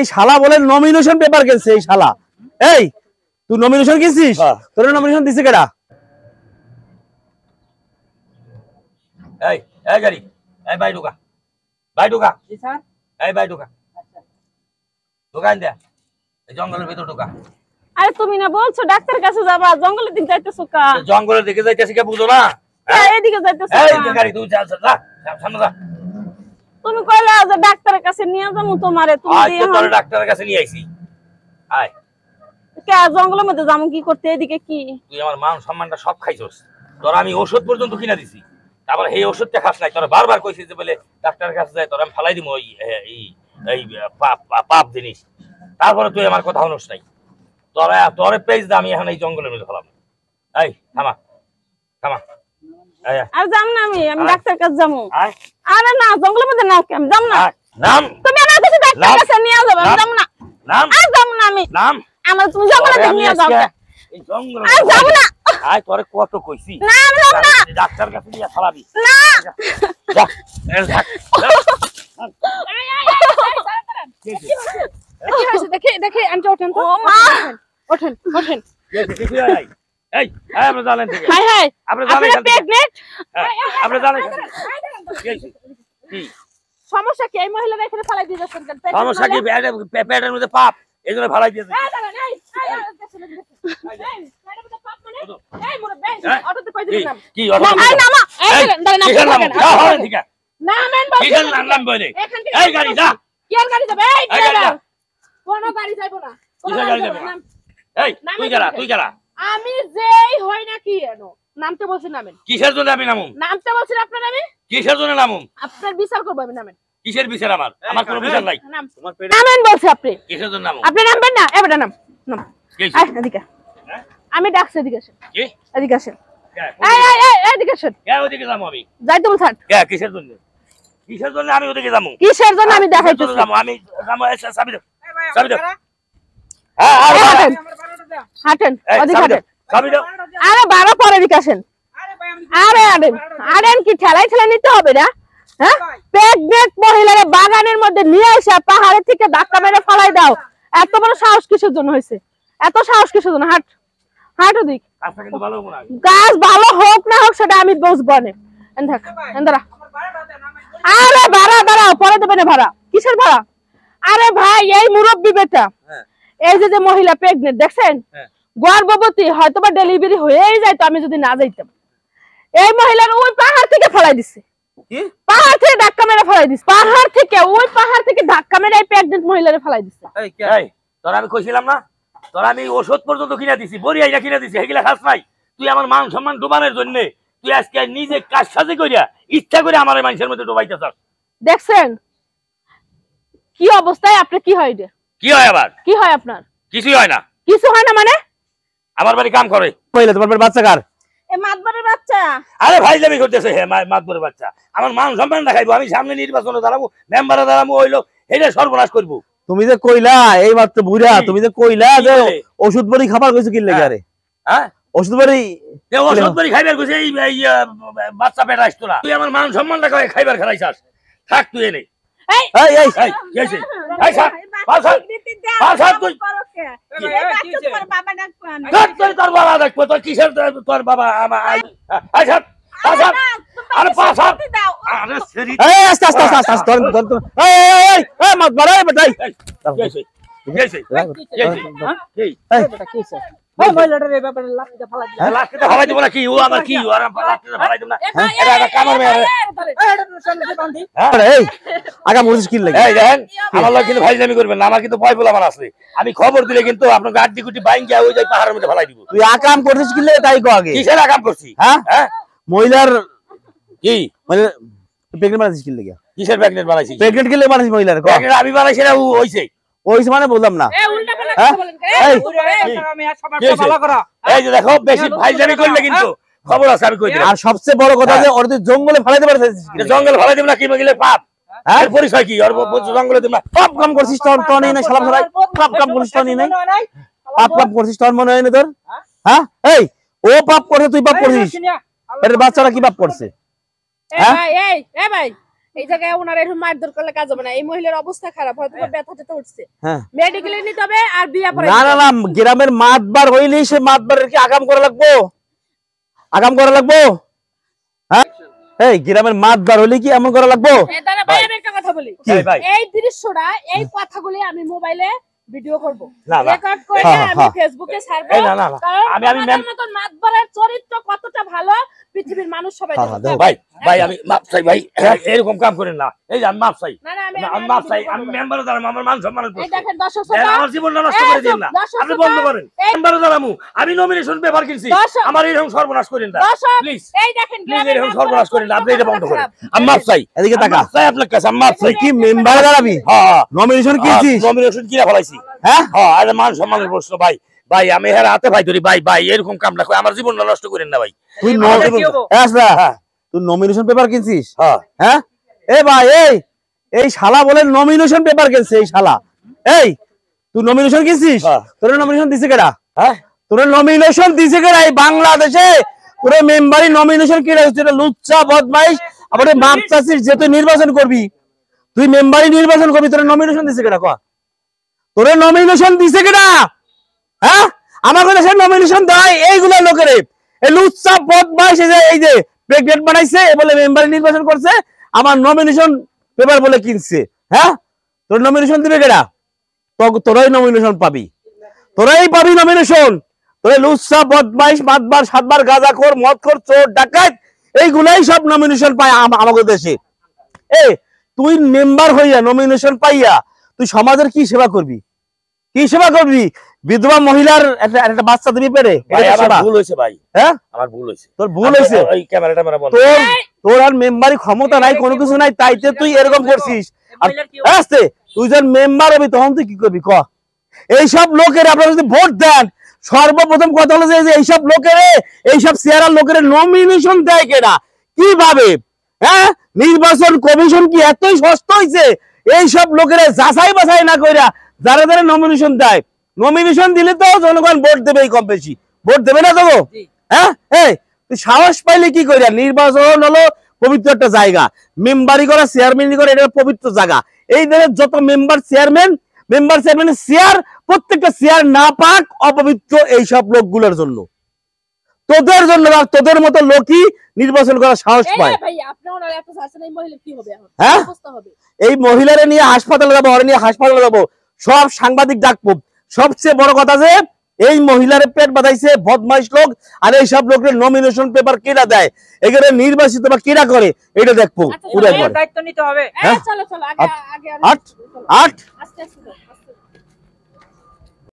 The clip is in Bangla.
এই শালা বলে নমিনেশন পেপার গেছে এই শালা। এই তুই নমিনেশন কিছিস? তোর নমিনেশন দিছে কেডা? এই এই গাড়ি এই ভাই ঢোকা ভাই ঢোকা জি স্যার এই ভাই ঢোকা আচ্ছা ঢোকান দে এই জঙ্গলের ভিতর ঢোকা। আরে তুমি না বলছো ডাক্তারের কাছে যাবা, জঙ্গলের দিকে যাইতেছো কা? জঙ্গলের দিকে যাইতেছি কে বুঝো না? এইদিকে যাইতেছো এই গাড়ি তুই যা যা সামনে যা। তুমি কইলা যে ডাক্তারের কাছে নিয়ে যাবো তোমারে, তুমি আজ তোর ডাক্তারের কাছে নিয়ে আইছি। আয় কে জঙ্গলের মধ্যে যাবো কি করতে? এদিকে কি তুই আমার মান সম্মানটা সব খাইছস। তোর আমি ওষুধ পর্যন্ত কিনা দিছি, তারপর এই ওষুধটা খাস নাই। তোরা বারবার কইছিস যে বলে ডাক্তারের কাছে যাই, তোর আমি ফালাই দিব ওই এই পাপ জিনিস। তারপরে তুই আমার কথা শুনস নাই। তোরে পেজ দে আমি এখন এই জঙ্গলের মধ্যে ফেলাম। এই থামা থামা। আর যাম না আমি ডাক্তারের কাছে যাবো। আরে না জঙ্গলের মধ্যে নাও, আমি যাম না। নাম তুমি আমার কাছে ডাক্তারের কাছে নিয়ে যাবে, আমি যাম না। নাম আর যাম না আমি। নাম আমার তুমি জঙ্গলে নিয়ে যাও। এই জঙ্গলে আর যাম না। আয় তোরে কত কইছি না আমি যাম না। ডাক্তার কাছে নিয়ে ফেলাবি না। যা এর থাক। কি হইছে দেখে দেখে আনতে ওঠেন তো। ও মা ওঠেন ওঠেন। কি আই এই আমরা জানেন ঠিক হাই হাই আমরা জানেন প্রেগন্যান্ট। আমরা জানেন কি সমস্যা কি? এই মহিলারা এখানে ফালাই দিয়ে যাচ্ছেন কেন? সমস্যা কি? পেটের মধ্যে পাপ, এইজন্য ফালাই দিয়েছে। কি অটো নামা এই নামা ঠিক আছে নামেন বল কিসের নাম বলে এই গাড়ি যা কি আর গাড়ি যাবে? এই ড্রাইভার কোন গাড়ি যাইবো না, কিসের গাড়ি যাবে? এই তুই গেলা আমি যেই হই না কি এনো নামতে বলছি নামেন। কিসের জন্য আমি নামুম? নামতে বলছেন আপনার আমি কিসের জন্য নামুম? আপনার বিচার করব আমি নামেন। কিসের বিচার? আমার কোনো বিচার নাই। তোমার পেটে নামেন বলছি আপনি। কিসের জন্য নামুম? আপনি নামবেন না? এবারে নাম নাম আয় এদিকে। আমি ডাকছি এদিকে আসেন। কি এদিকে আসেন। এই এই এই এদিকে আসেন। কে ওদিকে যাবো আমি? যাইতে বলছেন কে কিসের জন্য? কিসের জন্য আমি ওদিকে যাবো? কিসের জন্য আমি দেখাইতেছি। আমি যাবো চাবি দাও চাবি দাও। হাঁটেন হাঁটেন ওদিকে হাঁটেন চাবি দাও। আরে 12 পরে এদিকে আসেন। আরে আড়েন আড়েন কি ঠেলাই ঠেলাই নিতে হবে না? হ্যাঁ প্রেগন্যান্ট মহিলারে বাগানের মধ্যে নিয়ে এসে পাহাড়ে থেকে ধাক্কা মেরে ফালাই দাও। এত বড় সাহস কিসের জন্য হয়েছে? এত সাহস কিসের জন্য? হাঁট হাঁট ওদিক। কাজটা কিন্তু ভালো হবে না। কাজ ভালো হোক না হোক সেটা আমি বুঝবো না। এন্দারা এন্দারা। আরে ভাড়া দাঁড়াও, পরে দেবে না ভাড়া। কিসের ভাড়া? আরে ভাই এই মুরব্বি বেটা, এই যে মহিলা প্রেগন্যান্ট দেখছেন, গর্ভবতী, হয়তোবা ডেলিভারি হয়েই যায় তো আমি যদি না যাইতাম। এই মহিলার ওই পাহাড় থেকে ফেলাই দিছে। কি পাহাড় থেকে ধাক্কা মেরে ফেলাই দিছে? পাহাড় থেকে, ওই পাহাড় থেকে ধাক্কা মেরে এই প্রেগন্যান্ট মহিলারে ফেলাই দিছে। এই তোর আমি কইছিলাম না, তোর আমি ওষুধ পর্যন্ত কিনা দিছি, বড়িয়াইটা কিনা দিছি, হেগিলা খাস নাই। তুই আমার মান সম্মান ডুবানোর জন্য তুই আজকে নিজে কাজ সাজে কইরা ইচ্ছা করে আমার মানুষের মধ্যে ডুবাইতে চাস। দেখছেন কি অবস্থায়? আপনি কি হয় রে? কি হয় আবার? কি হয় আপনার? কিছুই হয় না। কিছু হয় না মানে? আমার বাড়ি কাম করে। কইলে তোমার বাড়ির বাচ্চা কার? এ মাতবারের বাচ্চা। আরে ভাই জামি করতেছে হে মাতবরের বাচ্চা। আমার মান সম্মান দেখাইবো, আমি সামনে নির্বাচনে দাঁড়াবো, মেম্বারে দাঁড়াবো, হইলো এটা সর্বনাশ করবো। তুমি যে কইলা এই মাত্র বুড়া, তুমি যে কইলা যে ওষুধ বড়ি খাবার কইছো কি লাগে? আরে হ্যাঁ ওষুধ বড়ি ওষুধ বড়ি খাইবার কইছে এই বাচ্চা পেট আসতো না। তুই আমার মান সম্মান দেখাই খাইবার খেলাইছাস, থাক তুই এনে। এই এই এই এই কি হইছে? এই সাত পাঁচ তুই বাবা ডাকবেন। তোর বাবা দেখবো, তোর কিসের তোর বাবা? এই সাত আরে পাঁচ হাত। আরে সেরি এই আস্তে আস্তে আস্তে আস্তে ধর ধর। এই এই এই মাত বাড়াই বেটাই। কি হইছে? কি হইছে? কি হইছে? এই বেটা কি হইছে? ওই মহিলাটার এই ব্যাপারে লাফিতে ফালাই দিল। লাস্টে ফালাই দিব না কি? ও আমার কি? ও আর লাস্টে ফালাই দিব না? এটা কামার মেয়ে। এই আগা মরিস কি লাগে? এই দেখেন আমার লোক কিন্তু ভাইজামি করবেন না, আমার কিন্তু ভয় বলে আমার আছে। আমি খবর দিলে কিন্তু আপনাকে আড্ডি কুটি বাইন গিয়ে ওই যাই পাহাড়ের মধ্যে ফালাই দিব। তুই আকাম করছিস কি লাগে তাই কো আগে। কিসের আকাম করছি? হ্যাঁ হ্যাঁ মহিলার কি মানে প্রেগন্যান্ট বানাইছিস কি লাগে? কিসের প্রেগনেন্ট বানাইছি? প্রেগন্যান্ট কি লাগে বানাইছিস মহিলার? কো প্রেগনেন্ট আমি বানাইছি না, ও হইছে। ওইস মানে বললাম না। এই উল্টা পাল্টা কথা বলেন। এই ভালো করা। এই যে দেখো বেশি ভাইজামি করলে কিন্তু খবর আছে আমি কই দিলাম। আর সবচেয়ে বড় কথা যে ওর তুই জঙ্গলে ফেলাইতে পারছিস। এটা জঙ্গল ফালাই দিব না কি মগিলে পাপ। আর পরিচয় কি? আর জঙ্গলে দিব না। পাপ কাম করছিস তোর নেই না শালা ফলাই। পাপ কাম করছিস তোর নেই। পাপ কাম করছিস তোর মনে হয় না তোর? হ্যাঁ এই ও পাপ করে তুই পাপ করছিস। এর বাচ্চারা কি পাপ করছে? এই ভাই এই ভাই এই জায়গায় ওনার এরকম মারধর করলে কাজ হবে না। এই মহিলার অবস্থা খারাপ, হয়তো ব্যথা ট্যাথা উঠছে, হ্যাঁ মেডিকেলে নিতে হবে আর বিয়া পড়াইতে না হবে। না না, গ্রামের মাতবার হইলেই সে মাতবারের কি আগাম করা লাগবো? আগাম করা লাগবো? হ্যাঁ এই গ্রামের মাতবার হইলে কি এমন করা লাগবো? দাদা ভাই আমি একটা কথা বলি, ভাই এই দৃশ্যটা এই কথাগুলি আমি মোবাইলে ভিডিও করব, না, না। রেকর্ড করে হ্যাঁ, আমি হ্যাঁ। ফেসবুকে ছাড়বো। এই না, না, না। কারণ আমি আমাদের মতন মাতবরের চরিত্র কতটা ভালো পৃথিবীর মানুষ সবাই হ্যাঁ, জানে। হ্যাঁ, ভাই ভাই আমি মাপ চাই ভাই, এরকম কাম করেন না। এই যে আমি মাপ চাই, না না আমি মাপ চাই, আমি মেম্বারে দাঁড়াবো, আমার মান সম্মানের এই প্রশ্ন। দেখেন দর্শক দেন, শ্রোতা, আমার জীবনটা নষ্ট করে দিন না, দর্শক আপনি শ্রোতা, বন্ধ করেন। মেম্বারে দাঁড়াবো, আমি নমিনেশন পেপার কিনছি, দর্শক, আমার এরকম সর্বনাশ করেন না দর্শক, প্লিজ, এই দেখেন প্লিজ গ্রামের এরকম মাতবরের সর্বনাশ করেন না, আপনি এটা বন্ধ করেন। খারাপ। আমি মাপ চাই, এদিকে তাকা। আমি মাপ চাই আপনার কাছে, আমি মাপ চাই। তুই কি মেম্বারে দাঁড়াবি? হ্যাঁ নমিনেশন কিনছিস? নমিনেশন কিনা ফেলাইছি। হ্যাঁ হ্যাঁ আরে মান সম্মানের প্রশ্ন ভাই, ভাই আমি হেরা হাতে ভাই ধরি, ভাই ভাই এরকম কামটা করে আমার জীবনটা নষ্ট করেন না ভাই। তুই আমাদের কি হবো? তুই নমিনেশন পেপার কিনছিস? হ্যাঁ হ্যাঁ এ ভাই এই শালা বলে নমিনেশন পেপার কিনছে, এই শালা এই তুই নমিনেশন কিনছিস? হ্যাঁ। তোর নমিনেশন দিছে কেডা? হ্যাঁ তোর নমিনেশন দিছে কেডা? এই বাংলাদেশে তোর মেম্বারি নমিনেশন কেডা হচ্ছে? এটা লুচ্চা বদমাইশ। আবার মাপ চাচ্ছিস যে তুই নির্বাচন করবি, তুই মেম্বারি নির্বাচন করবি, তোর নমিনেশন দিছে কেডা? কয়া তোর নমিনেশন দিছে কেডা? হ্যাঁ আমার কাছে নমিনেশন দেয় এইগুলা লোকের, এই লুচ্চা বদমাইশ। এই যে প্রেসিডেন্ট বানাইছে বলে মেম্বার নির্বাচন করছে, আমার নমিনেশন পেপার বলে কিনছে। হ্যাঁ তোর নমিনেশন দিবে কেডা? তোরাই নমিনেশন পাবি, তোরাই পাবি নমিনেশন। তোরা লুচ্চা বদমাইশ, মাতবার সাতবার গাঁজাখোর, মদখোর, চোর, ডাকাত, এইগুলাই সব নমিনেশন পায় আমাদের দেশে। তুই মেম্বার হইয়া নমিনেশন পাইয়া তুই সমাজের কি সেবা করবি? কি সেবা করবি? বিধবা মহিলার একটা বাচ্চা দিবি পেরে? ভাই আমার ভুল হয়েছে ভাই, হ্যাঁ আমার ভুল হয়েছে, তোর ভুল হয়েছে। ওই ক্যামেরাটা মেরা বন্ধ। তোর আর মেম্বারি ক্ষমতা নাই, কোনো কিছু নাই, তাইতে তুই এরকম করছিস। আর আসতে তুই যখন মেম্বার হবি তখন তুই কি করবি? ক এইসব লোকের আপনারা যদি ভোট দেন, সর্বপ্রথম কথা হলো যে এইসব লোকের, এইসব চেয়ারার লোকের নমিনেশন দেয় কেনা, কিভাবে? হ্যাঁ নির্বাচন কমিশন কি এতই সস্তা হয়েছে? এইসব লোকের যাচাই বাছাই না কইরা যারা যারা নমিনেশন দেয়, নমিনেশন দিলে তো জনগণ ভোট দেবে, কম বেশি ভোট দেবে না তো? হ্যাঁ তুই সাহস পাইলে কি কইরা? নির্বাচন হলো পবিত্র একটা জায়গা, মেম্বারি করা, চেয়ারম্যানি করা, এটা পবিত্র জায়গা। এই দেশের যত মেম্বার চেয়ারম্যানের চেয়ার, প্রত্যেকটা চেয়ার না পাক অপবিত্র এইসব লোকগুলোর জন্য, তোদের জন্য। তোদের মতো লোকই নির্বাচন করার সাহস পায়। হ্যাঁ এই মহিলারে নিয়ে হাসপাতালে যাবো, ওরে নিয়ে হাসপাতালে যাবো, সব সাংবাদিক ডাকবো। সবচেয়ে বড় কথা যে এই মহিলারে পেট বাঁধাইছে বদমাইশ লোক, আর এইসব লোকের নমিনেশন পেপার কেনা দেয়, এখানে নির্বাচিত বা কেনা করে, এটা দেখবো। দায়িত্ব নিতে হবে। চলো চলো আগে আগে আট